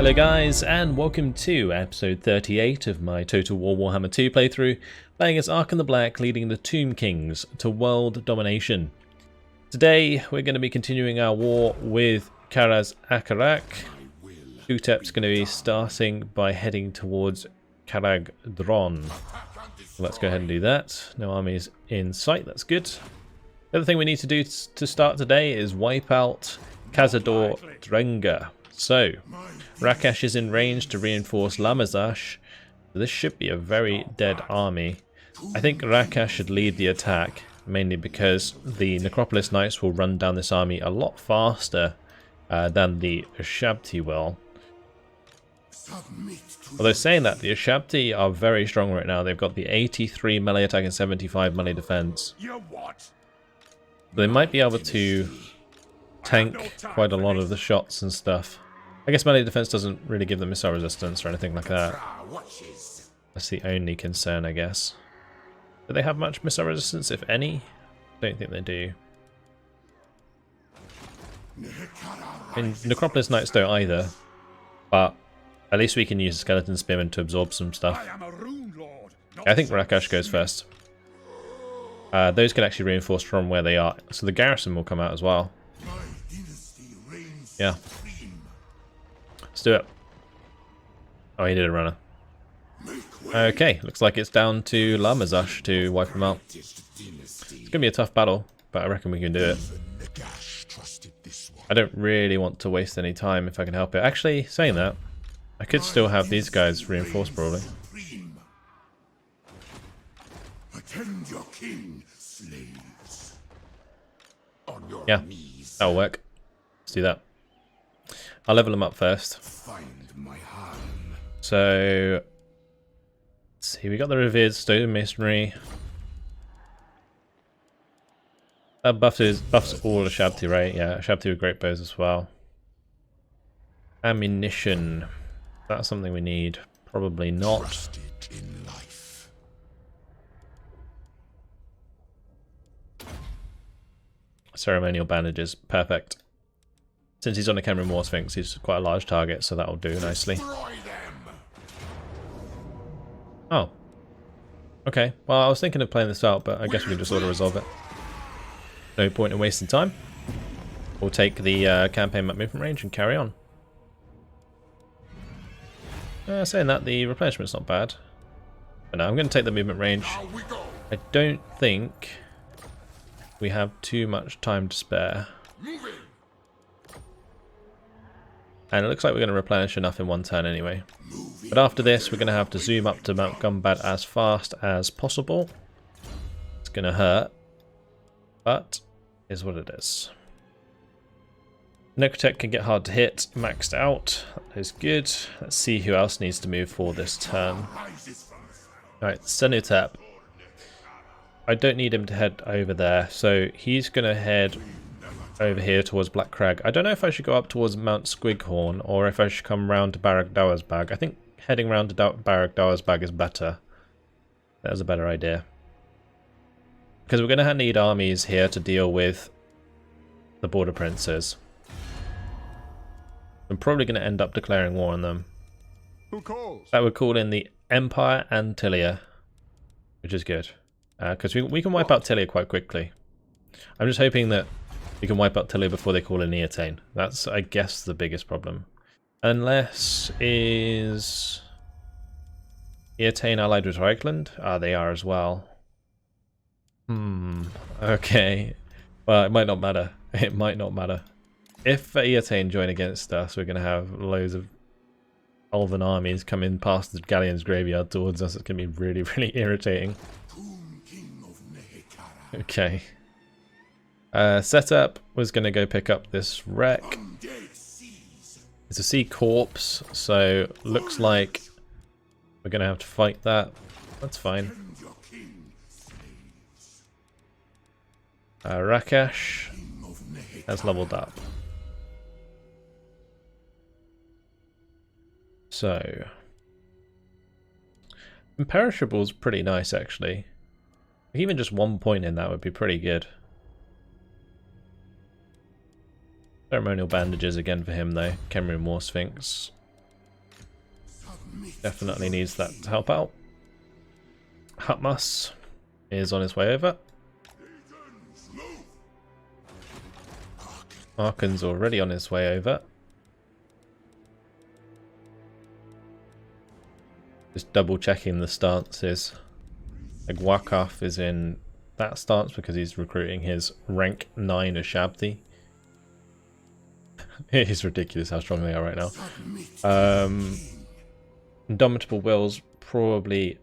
Hello guys, and welcome to episode 38 of my Total War Warhammer 2 playthrough, playing as Arkhan the Black, leading the Tomb Kings to world domination. Today we're going to be continuing our war with Karaz Akarak. Utep's going to be starting by heading towards Karag Dron. Let's go ahead and do that. No armies in sight, that's good. The other thing we need to do to start today is wipe out Cazador Drenga. So, Rakesh is in range to reinforce Lamazash. This should be a very dead army. I think Rakesh should lead the attack, mainly because the Necropolis Knights will run down this army a lot faster than the Ushabti will. Although saying that, the Ushabti are very strong right now. They've got the 83 melee attack and 75 melee defense. They might be able to tank quite a lot of the shots and stuff. I guess melee defense doesn't really give them missile resistance or anything like that. That's the only concern, I guess. Do they have much missile resistance, if any? Don't think they do. And Necropolis Knights don't either, but at least we can use Skeleton Spearmen to absorb some stuff. I think Rakesh goes first. Those can actually reinforce from where they are, so the garrison will come out as well. Yeah. Let's do it. Oh, he did a runner. Okay, looks like it's down to Lamazash to wipe him out. It's going to be a tough battle, but I reckon we can do it. I don't really want to waste any time if I can help it. Actually, saying that, I could still have these guys reinforced probably. Yeah, that'll work. Let's do that. I'll level them up first. So, let's see, we got the Revered Stone Masonry. That buffs all the Ushabti, right? Yeah, Ushabti with great bows as well. Ammunition. That's something we need. Probably not. Ceremonial bandages. Perfect. Since he's on a Cameron War Sphinx, he's quite a large target, so that'll do nicely. Oh. Okay, well I was thinking of playing this out, but I guess we can just auto-resolve it. No point in wasting time. We'll take the campaign map movement range and carry on. Saying that, the replenishment's not bad. But no, I'm going to take the movement range. I don't think we have too much time to spare. And it looks like we're going to replenish enough in one turn anyway. But after this, we're going to have to zoom up to Mount Gumbad as fast as possible. It's going to hurt, but is what it is. Necrotech can get hard to hit, maxed out. That is good. Let's see who else needs to move for this turn. Alright, Senutep. I don't need him to head over there, so he's going to head over here towards Black Crag. I don't know if I should go up towards Mount Squighorn or if I should come round to Barrack Dowersbag. I think heading round to Barrack Dowersbag is better. That was a better idea. Because we're going to need armies here to deal with the Border Princes. I'm probably going to end up declaring war on them. That would call in the Empire and Tilia, which is good. Because we can wipe out Tilia quite quickly. I'm just hoping that we can wipe out Tilia before they call in Eotane. That's, I guess, the biggest problem. Unless is Eotane allied with Reichland? Ah, they are as well. Okay. Well, it might not matter. It might not matter. If Eotane join against us, we're going to have loads of Elven armies coming past the Galleon's graveyard towards us. It's going to be really, really irritating. Okay. Setup was going to go pick up this wreck. It's a sea corpse, so looks like we're going to have to fight that. That's fine. Rakesh has leveled up. So, Imperishable's pretty nice actually. Even just 1 point in that would be pretty good. Ceremonial bandages again for him though. Cameron War Sphinx. definitely needs that to help out. Hutmus is on his way over. Arkhan's already on his way over. Just double checking the stances. Like Wakaf is in that stance because he's recruiting his rank 9 Ashabdi. It is ridiculous how strong they are right now. Indomitable Will's probably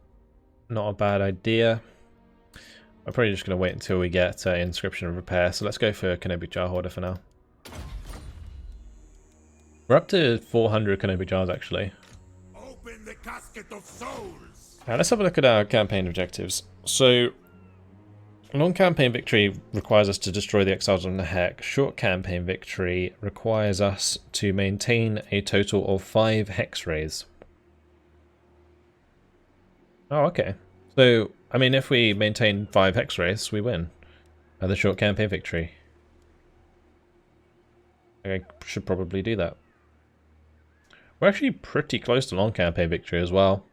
not a bad idea. I'm probably just going to wait until we get Inscription of Repair. So let's go for Kenobi Jar Hoarder for now. We're up to 400 Kenobi Jars actually. Open the casket of souls. Let's have a look at our campaign objectives. So, long campaign victory requires us to destroy the exiles on the Heck. Short campaign victory requires us to maintain a total of 5 hex rays. Oh, okay. So, I mean, if we maintain 5 hex rays, we win. The short campaign victory. I should probably do that. We're actually pretty close to long campaign victory as well.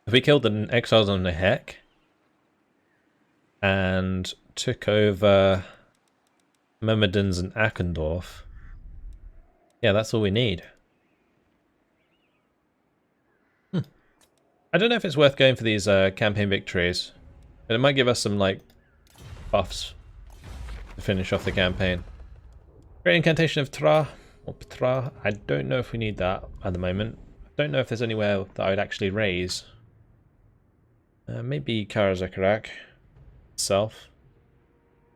If we killed the exiles on the Heck and took over Myrmidons and Akendorf, yeah, that's all we need. I don't know if it's worth going for these campaign victories, but it might give us some like buffs to finish off the campaign. Great Incantation of Tra. I don't know if we need that at the moment. I don't know if there's anywhere that I would actually raise. Maybe Karazakarak itself.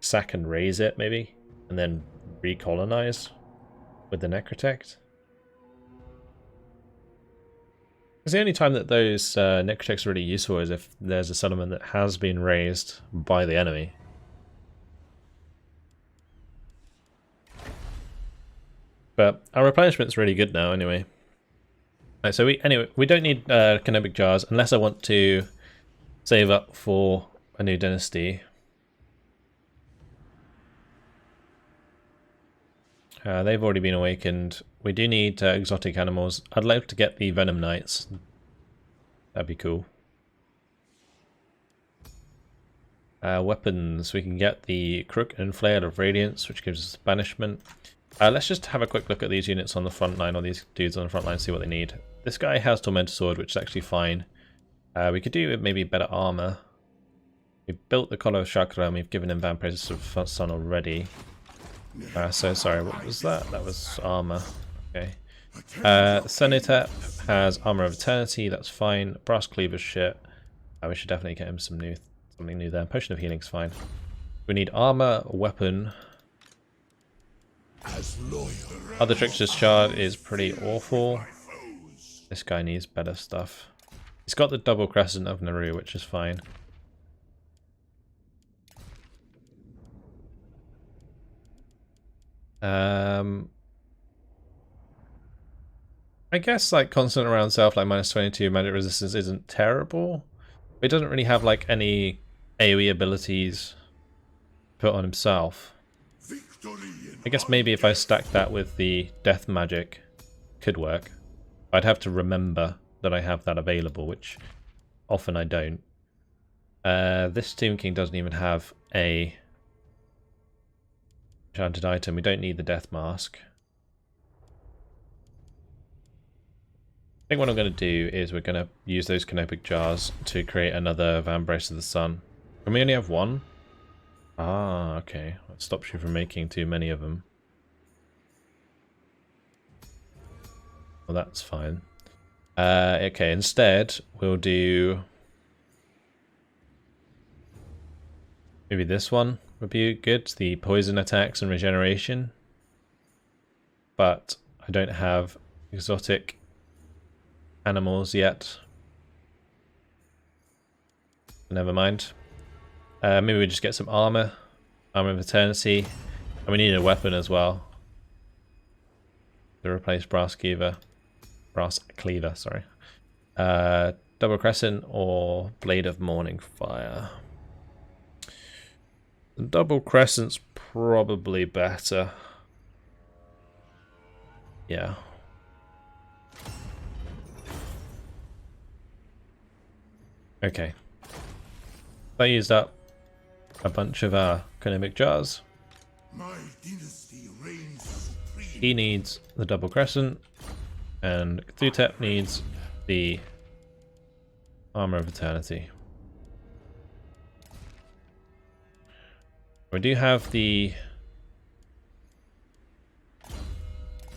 Sack and raise it, maybe. And then recolonize with the Necrotect. Because the only time that those Necrotects are really useful is if there's a settlement that has been raised by the enemy. But our replenishment's really good now anyway. Right, so we don't need Kenobic Jars unless I want to save up for a new dynasty. They've already been awakened. We do need exotic animals. I'd like to get the Venom Knights. That'd be cool. Weapons. We can get the Crook and Flail of Radiance, which gives us banishment. Let's just have a quick look at these units on the front line, or these dudes on the front line, see what they need. This guy has Tormentor Sword, which is actually fine. We could do with maybe better armor. We built the Collar of Chakra and we've given him Vampires of Sun already. So sorry, what was that? That was armor. Okay. Cenotep has Armor of Eternity, that's fine. Brass Cleaver's shit. We should definitely get him something new there. Potion of Healing's fine. We need armor, weapon. Other Trickster's Shard is pretty awful. This guy needs better stuff. He's got the double crescent of Naru, which is fine. I guess like constant around self, like -22 magic resistance isn't terrible. It doesn't really have like any AoE abilities put on himself. I guess maybe if I stack that with the death magic, could work. I'd have to remember that I have that available, which often I don't. This Tomb King doesn't even have a enchanted item. We don't need the death mask. I think what I'm going to do is we're going to use those Canopic Jars to create another Vambrace of the Sun. Can we only have one? Ah, okay. That stops you from making too many of them. Well, that's fine. Okay, instead, we'll do... maybe this one would be good. The poison attacks and regeneration. But I don't have exotic animals yet. Never mind. Maybe we just get some armor. Armor of Eternity. And we need a weapon as well. To replace Brass Cleaver. Brass Cleaver, sorry. Double Crescent or Blade of Morning Fire. The Double Crescent's probably better. Okay. I used up a bunch of our economic jars. My dynasty reigns supreme. He needs the double crescent, and Thutep needs the armor of eternity. We do have the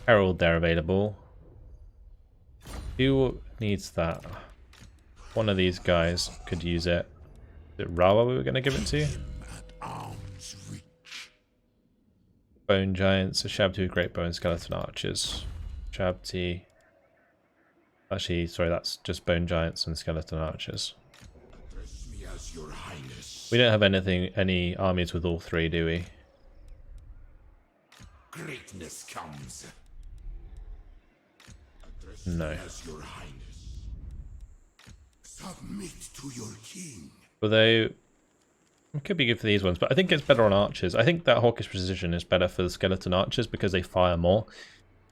Herald there available. Who needs that? One of these guys could use it. Is it Rawa we were going to give it to? At arm's reach. Bone Giants, a Shabti, Great Bone, Skeleton Archers. Shabti. Actually, sorry, that's just Bone Giants and Skeleton Archers. Address me as your highness. We don't have any armies with all three, do we? Greatness comes. Address No. me as your highness. Submit to your king. Although, it could be good for these ones, but I think it's better on archers. I think that Hawkish Precision is better for the Skeleton Archers because they fire more.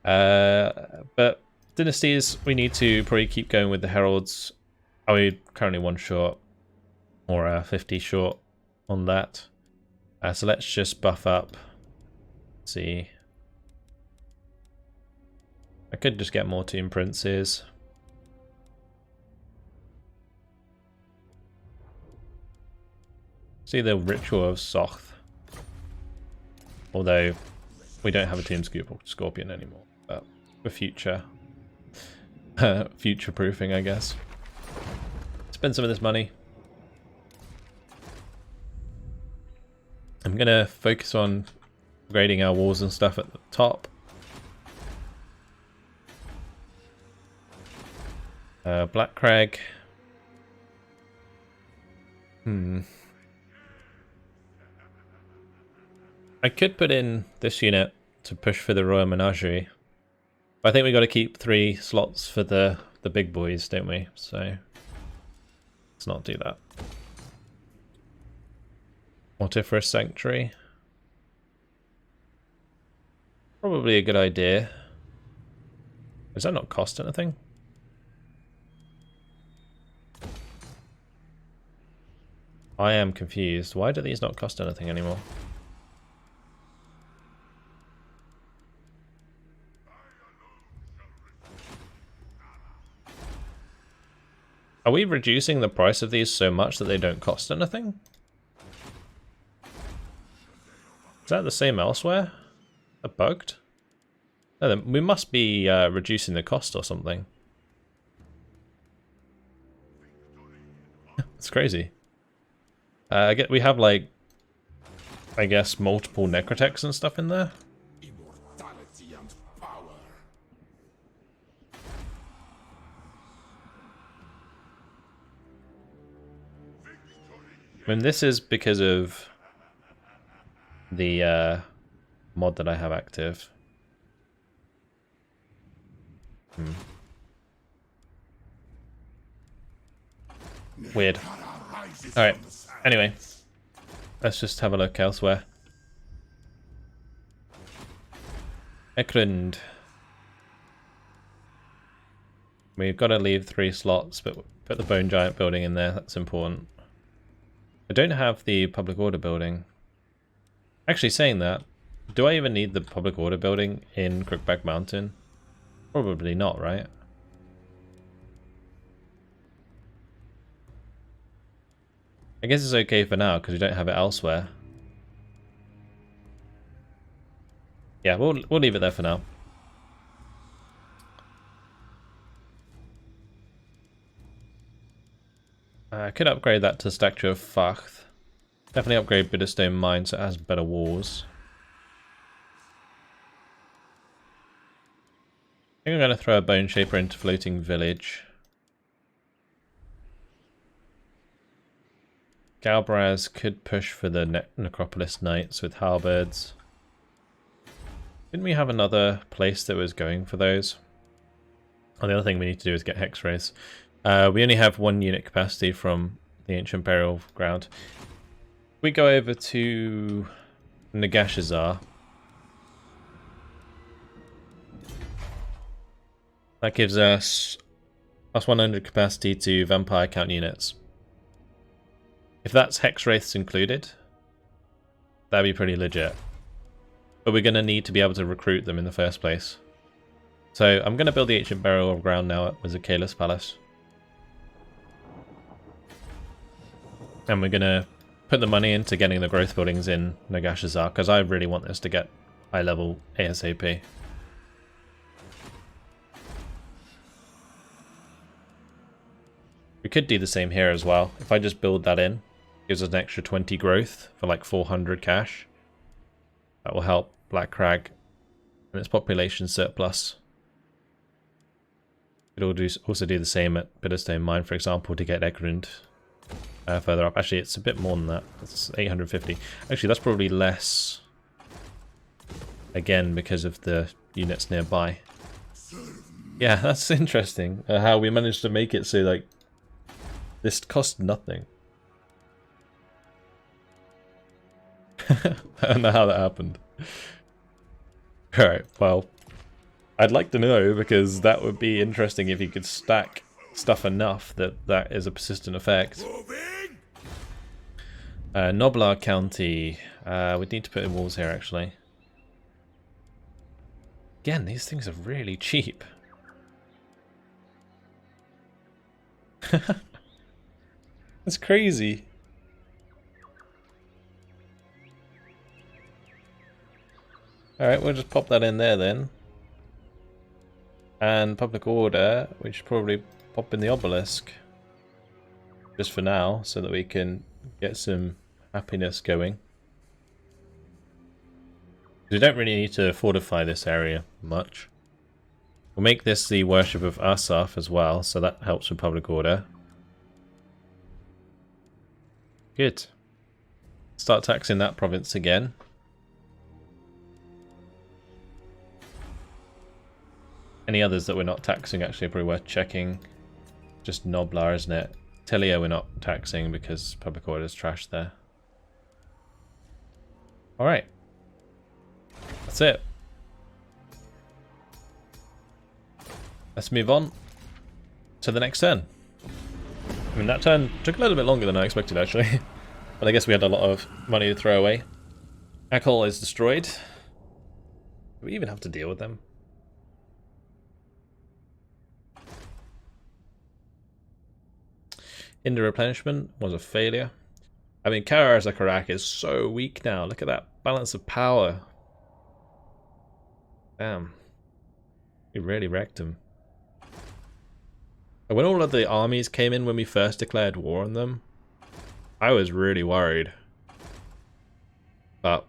But Dynasties, we need to probably keep going with the Heralds. Are we currently 1 short? Or 50 short on that. So let's just buff up. Let's see. I could just get more Tomb Princes. See the Ritual of Soth. Although we don't have a Tomb Scorpion anymore. But for future. Future proofing, I guess. Spend some of this money. I'm gonna focus on upgrading our walls and stuff at the top. Black Crag. I could put in this unit to push for the Royal Menagerie. But I think we got to keep 3 slots for the big boys, don't we? So let's not do that. Mortiferous Sanctuary. Probably a good idea. Does that not cost anything? I am confused. Why do these not cost anything anymore? Are we reducing the price of these so much that they don't cost anything? Is that the same elsewhere? Are bugged? No, then we must be reducing the cost or something. It's crazy. We have like, I guess, multiple necrotechs and stuff in there. Immortality and power. I mean, this is because of the mod that I have active. Weird. Alright, anyway. Let's just have a look elsewhere. Eklund. We've got to leave 3 slots, but put the Bone Giant building in there. That's important. I don't have the public order building. Actually, saying that, do I even need the public order building in Crookback Mountain? Probably not, right? I guess it's okay for now because we don't have it elsewhere. Yeah, we'll leave it there for now. I could upgrade that to Statue of Facht. Definitely upgrade Bitterstone Mine so it has better walls. I think I'm going to throw a Bone Shaper into Floating Village. Galbraz could push for the Necropolis Knights with Halberds. Didn't we have another place that was going for those? Oh, the other thing we need to do is get Hex Race. We only have 1 unit capacity from the Ancient Burial Ground. We go over to Nagashazar. That gives us plus 100 capacity to Vampire Count units. If that's Hex Wraiths included, that'd be pretty legit. But we're going to need to be able to recruit them in the first place. So I'm going to build the Ancient Burial of Ground now at Wizard Palace. And we're going to put the money into getting the growth buildings in Nagashazar, because I really want this to get high level ASAP. We could do the same here as well. If I just build that in, gives us an extra 20 growth for like 400 cash. That will help Black Crag and its population surplus. Could also do the same at Bitterstone Mine, for example, to get Egrund further up. Actually, it's a bit more than that. It's 850. Actually, that's probably less. Again, because of the units nearby. Yeah, that's interesting. How we managed to make it so like this cost nothing. I don't know how that happened. Alright, well, I'd like to know, because that would be interesting if you could stack stuff enough that that is a persistent effect. Noblar County. We'd need to put in walls here, actually. Again, these things are really cheap. That's crazy. Alright, we'll just pop that in there then. And public order, we should probably pop in the obelisk. Just for now, so that we can get some happiness going. We don't really need to fortify this area much. We'll make this the worship of Asaf as well, so that helps with public order. Good. Start taxing that province again. Any others that we're not taxing actually are probably worth checking. Just Noblar, isn't it? Telia we're not taxing because public order is trash there. Alright. That's it. Let's move on to the next turn. I mean, that turn took a little bit longer than I expected, actually. But I guess we had a lot of money to throw away. Akol is destroyed. Do we even have to deal with them? In the replenishment was a failure. I mean, Kara Zakarak is so weak now. Look at that balance of power. Damn. We really wrecked him. When all of the armies came in when we first declared war on them, I was really worried. But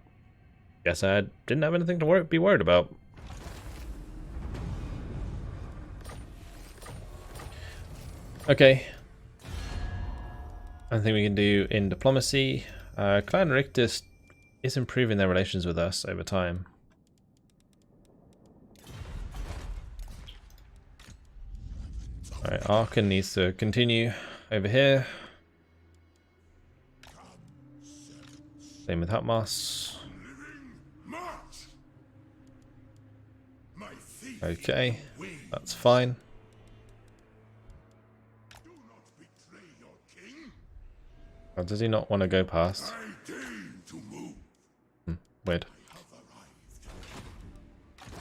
guess I didn't have anything to be worried about. Okay. I think we can do in diplomacy. Clan Rictus is improving their relations with us over time. Alright, Arkhan needs to continue over here. Same with Hutmas. Okay, that's fine. Oh, does he not want to go past? Weird.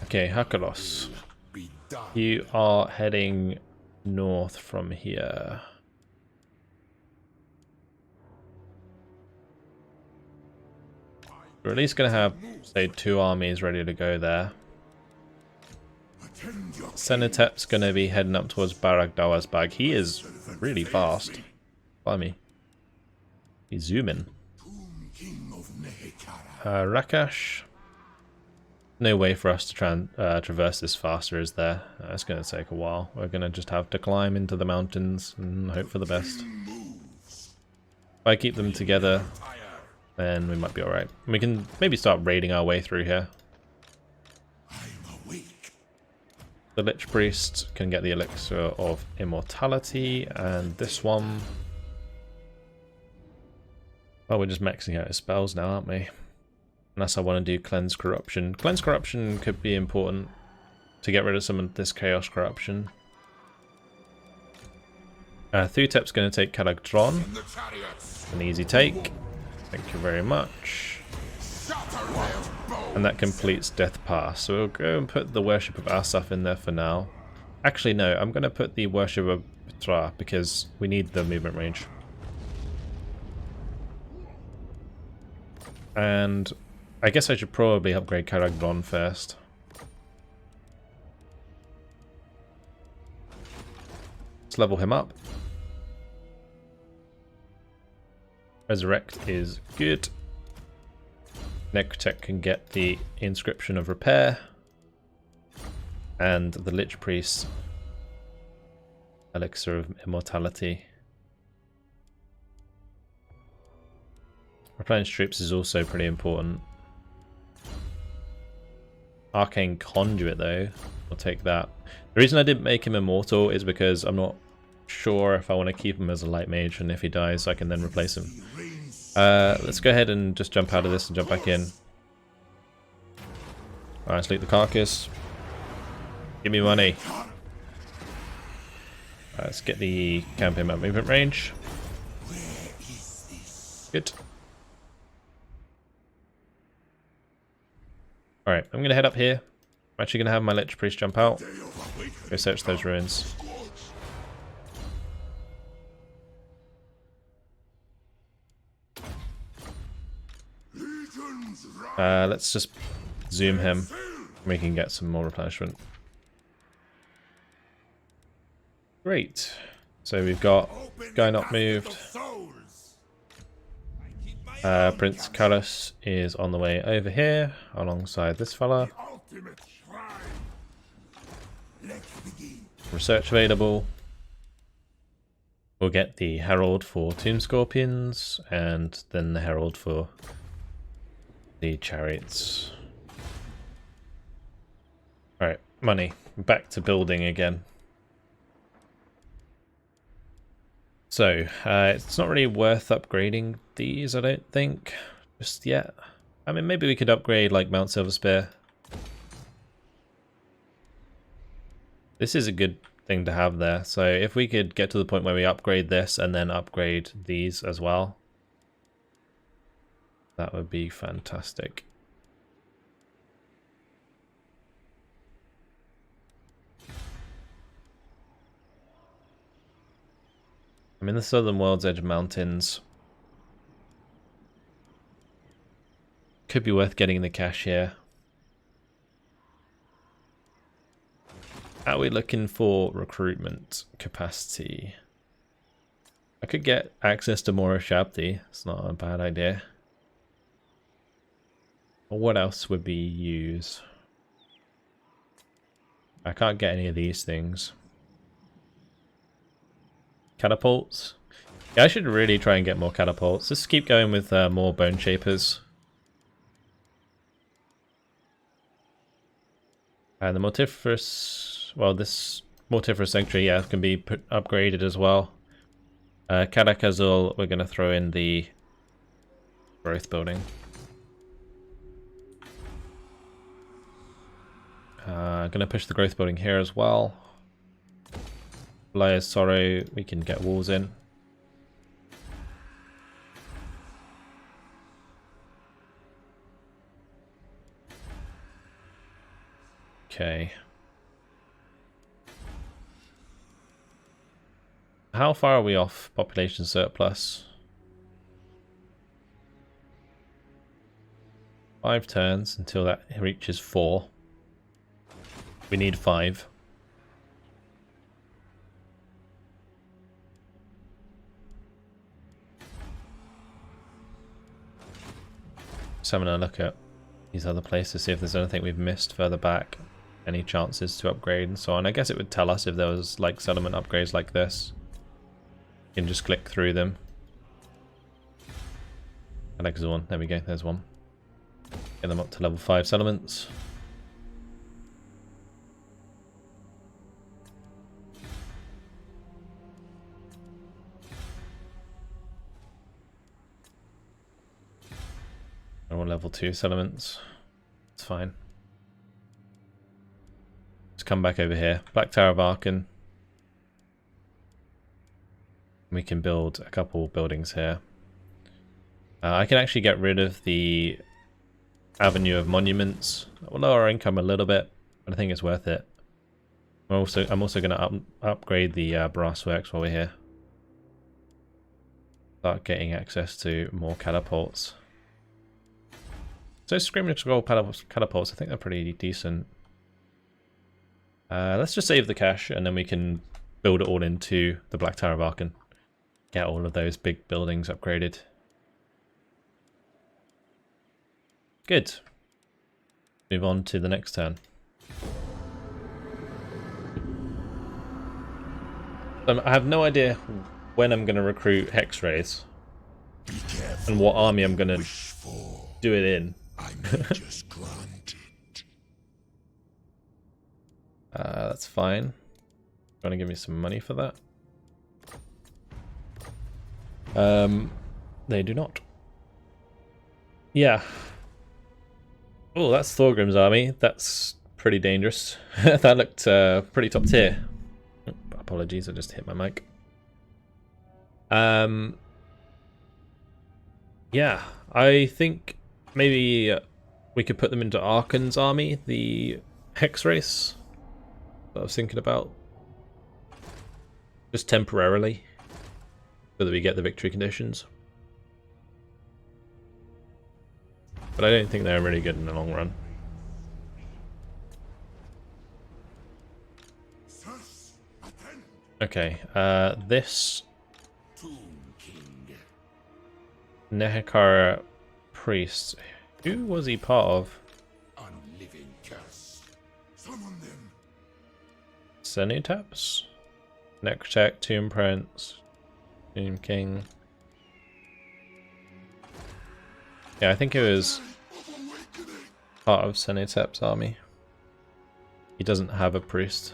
Okay, Hakalos. You are heading north from here. We're at least going to have, say, 2 armies ready to go there. Senatep's going to be heading up towards Barak Dawasbag. He is really fast. Blimey. He's zooming. Rakash. No way for us to try and traverse this faster, is there? It's going to take a while. We're going to just have to climb into the mountains and hope for the best. If I keep them together, then we might be alright. We can maybe start raiding our way through here. The Lich Priest can get the Elixir of Immortality, and this one... Well, we're just maxing out his spells now, aren't we? Unless I want to do Cleanse Corruption. Cleanse Corruption could be important to get rid of some of this Chaos Corruption. Thutep's going to take Karak-Dron. The chariots. An easy take. Thank you very much. Shatter their bones. And that completes Death Pass. So we'll go and put the Worship of Asaf in there for now. Actually, no, I'm going to put the Worship of Petra because we need the movement range. And I guess I should probably upgrade Karak-Dron first. Let's level him up. Resurrect is good. Necrotech can get the Inscription of Repair. And the Lich Priest Elixir of Immortality. Replenish troops is also pretty important. Arcane Conduit though, I'll take that. The reason I didn't make him immortal is because I'm not sure if I want to keep him as a light mage, and if he dies I can then replace him. Let's go ahead and just jump out of this and jump back in. Alright, let's loot the carcass. Give me money. Let's get the campaign map movement range. Good. Alright, I'm going to head up here. I'm actually going to have my Lich Priest jump out. Go search those ruins. Let's just zoom him. We can get some more replenishment. Great. So we've got guy not moved. Prince Callus is on the way over here alongside this fella. Research available. We'll get the Herald for Tomb Scorpions and then the Herald for the chariots. Alright, money. Back to building again. So, it's not really worth upgrading these, I don't think, just yet. I mean, maybe we could upgrade, like, Mount Silverspear. This is a good thing to have there, so if we could get to the point where we upgrade this and then upgrade these as well, that would be fantastic. I'm in the Southern World's Edge Mountains. Could be worth getting the cash here. How are we looking for recruitment capacity? I could get access to more Shabdi. It's not a bad idea. Or what else would we use? I can't get any of these things. Catapults. Yeah, I should really try and get more catapults. Let's keep going with more Bone Shapers. And the Mortiferous... well, this Mortiferous Sanctuary, yeah, can be upgraded as well. Kadak Azul, we're going to throw in the growth building. Going to push the growth building here as well. Liar's Sorrow, we can get walls in. Okay. How far are we off population surplus? 5 turns until that reaches 4. We need 5. Just having a look at these other places, see if there's anything we've missed further back. Any chances to upgrade and so on. I guess it would tell us if there was like settlement upgrades like this. You can just click through them. Alexa's one. There we go. There's one. Get them up to level 5 settlements. Or level 2 settlements. It's fine. Let's come back over here. Black Tower of Arkhan. We can build a couple buildings here. I can actually get rid of the Avenue of Monuments. It will lower our income a little bit, but I think it's worth it. I'm also going to upgrade the brass works while we're here. Start getting access to more catapults. So Screaming Skull catapults, I think they're pretty decent. Let's just save the cash and then we can build it all into the Black Tower of Arkhan. Get all of those big buildings upgraded. Good. Move on to the next turn. I have no idea when I'm going to recruit Hex Rays and what army I'm going to do it in. That's fine. Want to give me some money for that? They do not. Yeah. Oh, that's Thorgrim's army. That's pretty dangerous. That looked pretty top tier. Oh, apologies, I just hit my mic. Yeah, I think maybe we could put them into Arkhan's army, the Hex race that I was thinking about. Just temporarily, so that we get the victory conditions. But I don't think they're really good in the long run. Okay, this Nehekara priest, who was he part of? Cenutaps? Necrotech, Tomb Prince, Tomb King. Yeah, I think it was part of Cenutap's army. He doesn't have a priest.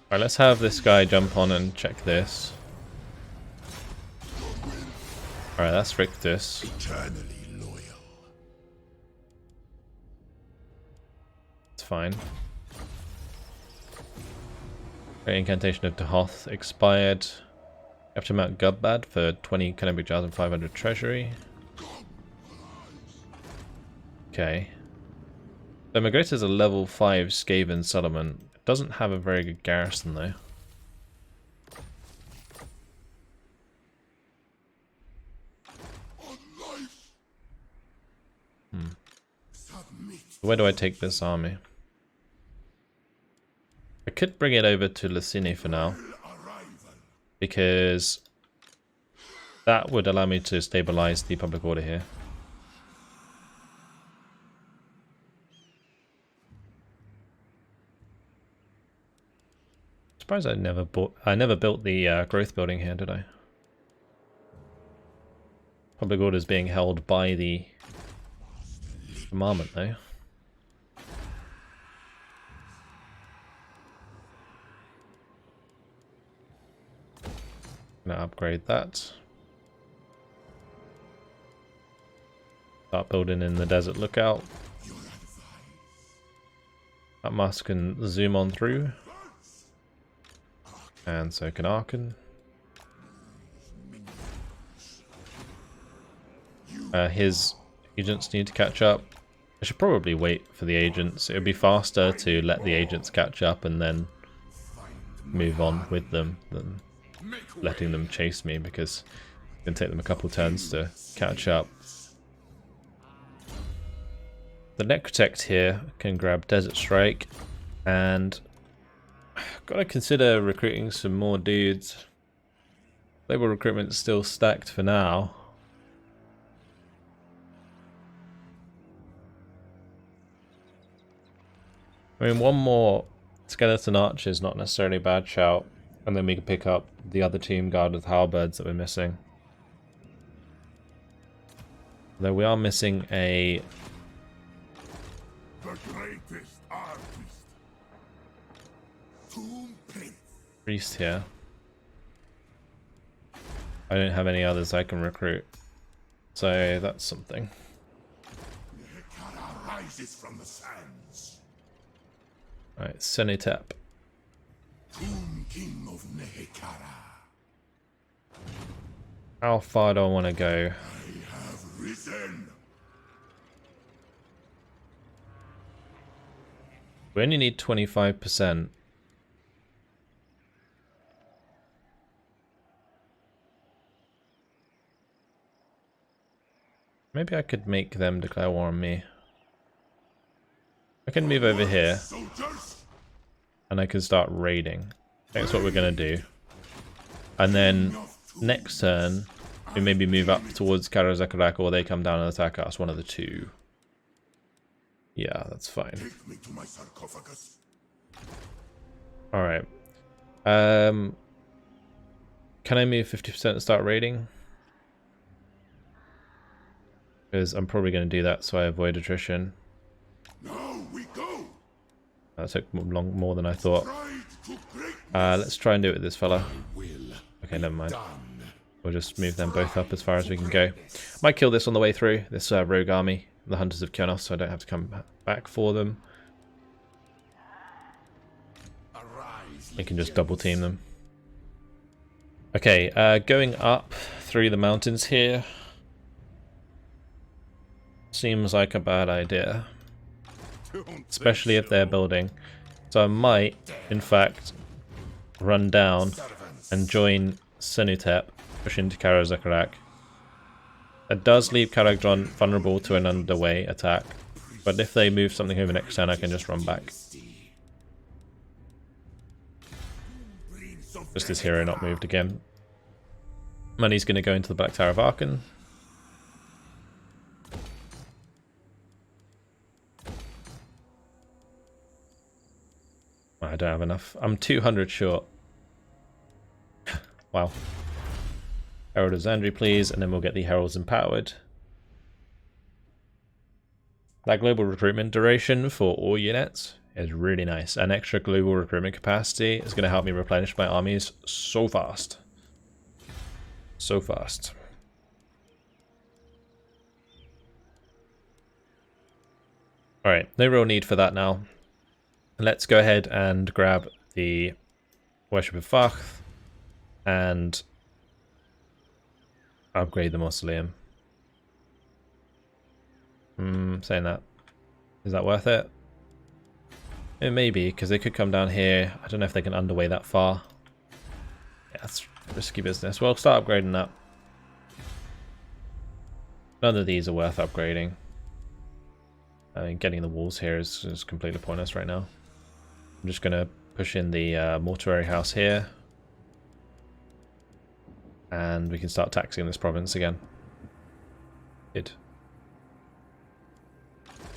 Alright, let's have this guy jump on and check this. Alright, that's Rictus. It's fine. Great Incantation of Dehoth expired. You have to mount Gubbad for 20 Kennebec Jars and 500 treasury. Okay. So Magritte is a level 5 Skaven settlement. It doesn't have a very good garrison though. Where do I take this army? I could bring it over to Lucini for now, because that would allow me to stabilize the public order here. Surprised I never built the growth building here, did I? Public order is being held by the commandment though. Gonna upgrade that. Start building in the desert lookout. That mask can zoom on through. And so can Arkhan. His agents need to catch up. I should probably wait for the agents. It would be faster to let the agents catch up and then move on with them than letting them chase me, because it's going to take them a couple turns to catch up. The Necrotect here can grab Desert Strike, and got to consider recruiting some more dudes. Label recruitment's still stacked for now. I mean, one more Skeleton Archer is not necessarily a bad shout, and then we can pick up the other team guard with halberds that we're missing. Though we are missing a priest here. I don't have any others I can recruit, so that's something. rises from the sands. Alright, Senutep. Tomb King of Nehekara. How far do I want to go? I have risen. We only need 25%. Maybe I could make them declare war on me. I can move over here, Soldiers. and I can start raiding. That's what we're going to do. And then next turn, we maybe move up towards Karazakarak, or they come down and attack us, one of the two. Yeah, that's fine. Take me to my sarcophagus. Alright. Can I move 50% and start raiding? Because I'm probably going to do that so I avoid attrition. Now we go. That took more than I thought. Stride to greatness. Let's try and do it with this fella. Will Okay, never mind. done. We'll just move them both up as far as we can go. Might kill this on the way through, this rogue army, the Hunters of Kionos, so I don't have to come back for them. Arise. We can just double team them. Okay, going up through the mountains here seems like a bad idea, especially if they're building. So I might, in fact, run down and join Senutep, push into Karazakarak. It does leave Karagdron vulnerable to an underway attack, but if they move something over next turn, I can just run back. Just this hero not moved again. Money's going to go into the Black Tower of Arkhan. I don't have enough. I'm 200 short. Wow. Herald of Zandri, please, and then we'll get the Heralds empowered. That global recruitment duration for all units is really nice. An extra global recruitment capacity is going to help me replenish my armies so fast. So fast. Alright, no real need for that now. Let's go ahead and grab the Worship of Facht and upgrade the Mausoleum. Saying that. Is that worth it? It may be, because they could come down here. I don't know if they can underway that far. Yeah, that's risky business. Well, start upgrading that. None of these are worth upgrading. I mean, getting the walls here is completely pointless right now. I'm just going to push in the mortuary house here. And we can start taxing this province again. Good.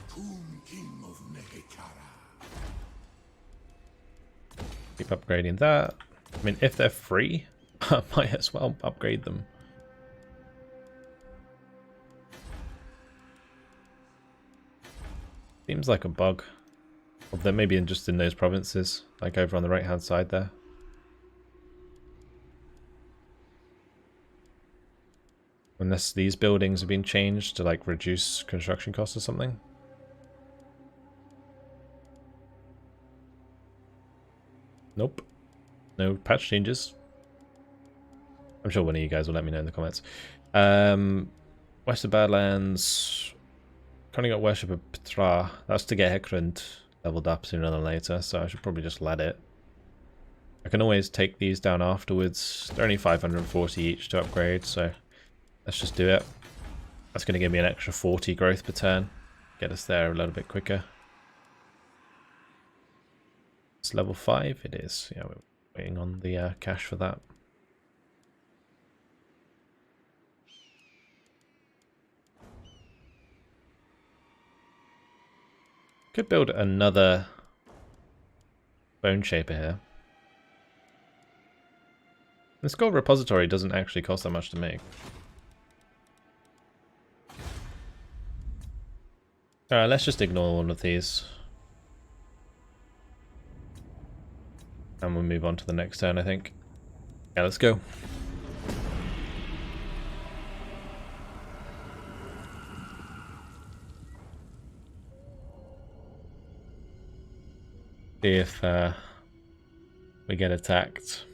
Tomb King of Nehekara. Keep upgrading that. I mean, if they're free, I might as well upgrade them. Seems like a bug. Or they're maybe just in those provinces, like over on the right hand side there. Unless these buildings have been changed to like reduce construction costs or something. Nope. No patch changes. I'm sure one of you guys will let me know in the comments. West of Badlands. Currently got Worship of Petra. That's to get Hekrund leveled up sooner than later, so I should probably just let it. I can always take these down afterwards. They're only 540 each to upgrade, so let's just do it. That's going to give me an extra 40 growth per turn. Get us there a little bit quicker. It's level 5? It is. Yeah, we're waiting on the cash for that. Could build another bone shaper here. This gold repository doesn't actually cost that much to make. Alright, let's just ignore all of these. And we'll move on to the next turn, I think. Yeah, let's go. See if we get attacked.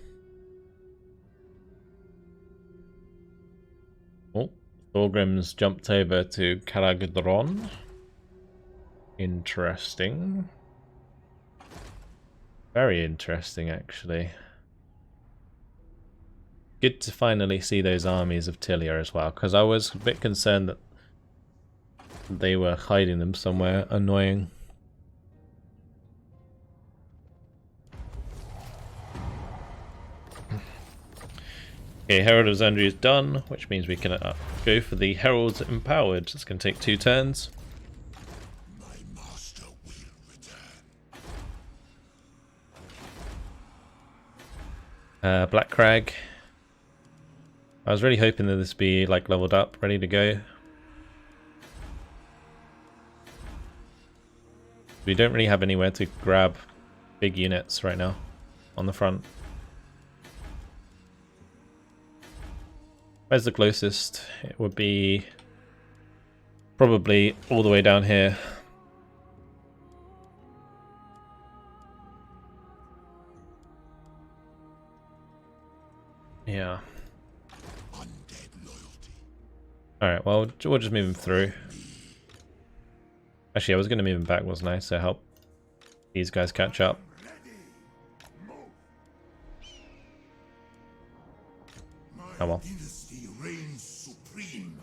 Oh, Thorgrim's jumped over to Karagdron. Interesting. Very interesting, actually. Good to finally see those armies of Tilia as well, because I was a bit concerned that they were hiding them somewhere annoying. Okay, Herald of Zandria is done, which means we can go for the Heralds Empowered. It's going to take 2 turns. My master will return. Black Crag. I was really hoping that this would be like leveled up, ready to go. We don't really have anywhere to grab big units right now on the front. Where's the closest? It would be probably all the way down here. Yeah. Alright, well, we'll just move him through. Actually, I was going to move him back, wasn't I? So help these guys catch up. Come on. Dynasty reigns supreme.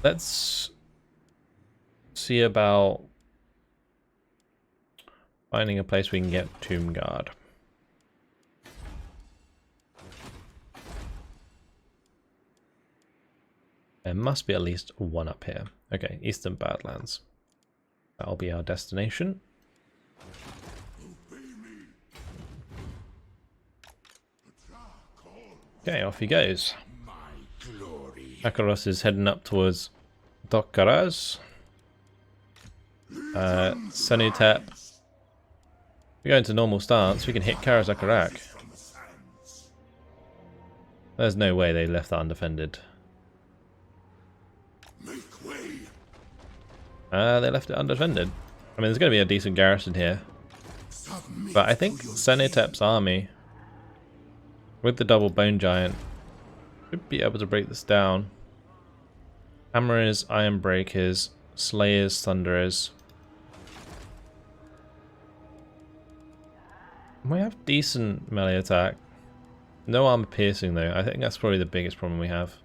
Let's see about finding a place we can get Tomb Guard. There must be at least one up here. Okay, Eastern Badlands. That'll be our destination. Okay, off he goes. Akaros is heading up towards Dokkaraz. Senutep. We go into normal stance, we can hit Karazakarak. There's no way they left that undefended. They left it undefended. I mean, there's going to be a decent garrison here. But I think Senutep's army, with the double Bone Giant, should be able to break this down. Hammerers, Iron Breakers, Slayers, Thunderers. We have decent melee attack. No armor piercing though. I think that's probably the biggest problem we have.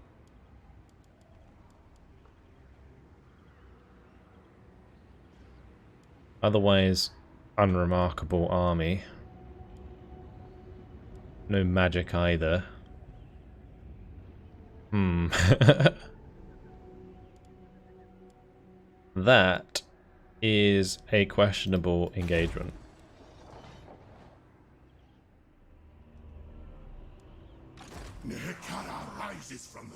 Otherwise, unremarkable army. No magic either. That is a questionable engagement. I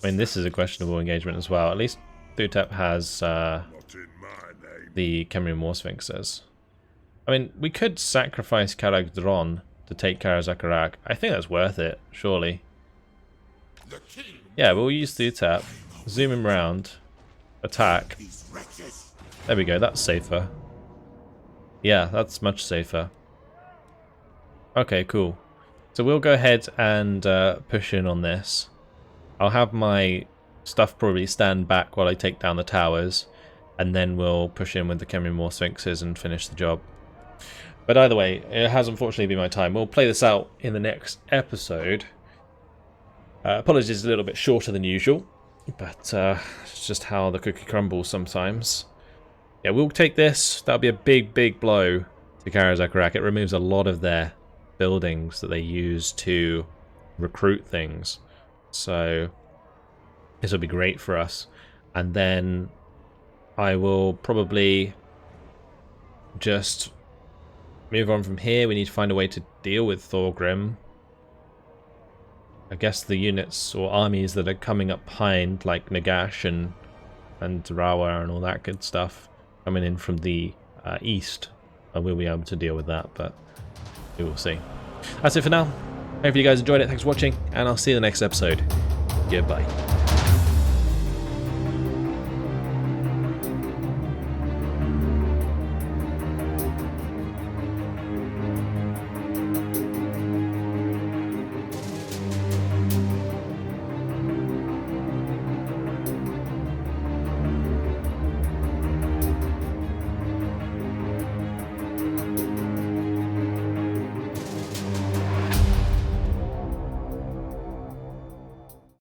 mean, this is a questionable engagement as well. At least Thutep has the Khemrian War Sphinxes. I mean, we could sacrifice Karagdron to take Karazakarak. I think that's worth it, surely. Yeah, we'll use Thutep, zoom him round, attack. There we go, that's safer. Yeah, that's much safer. Okay, cool. So we'll go ahead and push in on this. I'll have my stuff probably stand back while I take down the towers, and then we'll push in with the Khemrian War Sphinxes and finish the job. But either way, it has unfortunately been my time. We'll play this out in the next episode. Apologies, it's a little bit shorter than usual, but it's just how the cookie crumbles sometimes. Yeah, we'll take this. That'll be a big, big blow to Karazakarak. It removes a lot of their buildings that they use to recruit things. So this will be great for us. And then I will probably just move on from here. We need to find a way to deal with Thorgrim. I guess the units or armies that are coming up behind, like Nagash and Rawa and all that good stuff, coming in from the east, I will be able to deal with that, but we will see. That's it for now. Hopefully you guys enjoyed it. Thanks for watching, and I'll see you in the next episode. Goodbye.